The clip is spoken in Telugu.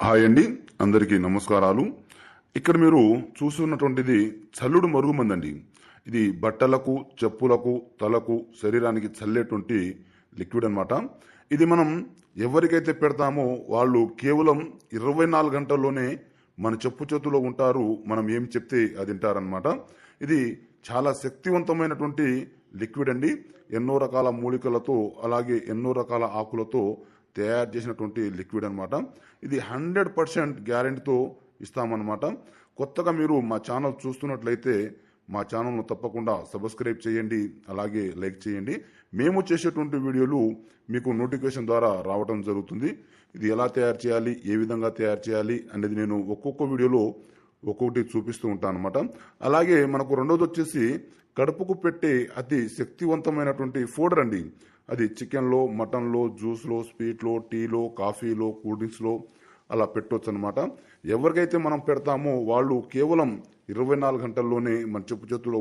హాయ్ అండి, అందరికీ నమస్కారాలు. ఇక్కడ మీరు చూస్తున్నటువంటిది చల్లుడు మరుగుమందు అండి. ఇది బట్టలకు, చెప్పులకు, తలకు, శరీరానికి చల్లేటువంటి లిక్విడ్ అన్నమాట. ఇది మనం ఎవరికైతే పెడతామో వాళ్ళు కేవలం 24 గంటల్లోనే మన చెప్పు చేతులో ఉంటారు. మనం ఏం చెప్తే అది వింటారనమాట. ఇది చాలా శక్తివంతమైనటువంటి లిక్విడ్ అండి. ఎన్నో రకాల మూలికలతో అలాగే ఎన్నో రకాల ఆకులతో తయారు చేసినటువంటి లిక్విడ్ అనమాట. ఇది 100% గ్యారెంటీతో ఇస్తామన్నమాట. కొత్తగా మీరు మా ఛానల్ చూస్తున్నట్లయితే మా ఛానల్ను తప్పకుండా సబ్స్క్రైబ్ చేయండి, అలాగే లైక్ చేయండి. మేము చేసేటువంటి వీడియోలు మీకు నోటిఫికేషన్ ద్వారా రావడం జరుగుతుంది. ఇది ఎలా తయారు చేయాలి, ఏ విధంగా తయారు చేయాలి అనేది నేను ఒక్కొక్క వీడియోలో ఒక్కొక్కటి చూపిస్తూ ఉంటాను అనమాట. అలాగే మనకు రెండోది వచ్చేసి కడుపుకు పెట్టే అతి శక్తివంతమైనటువంటి ఫోడర్ అండి. అది చికెన్లో, మటన్లో, జ్యూస్లో, స్వీట్లో, టీలో, కాఫీలో, కూల్ డ్రింక్స్లో అలా పెట్టవచ్చు అనమాట. ఎవరికైతే మనం పెడతామో వాళ్ళు కేవలం 24 గంటల్లోనే మన చెప్పు చేతుల్లో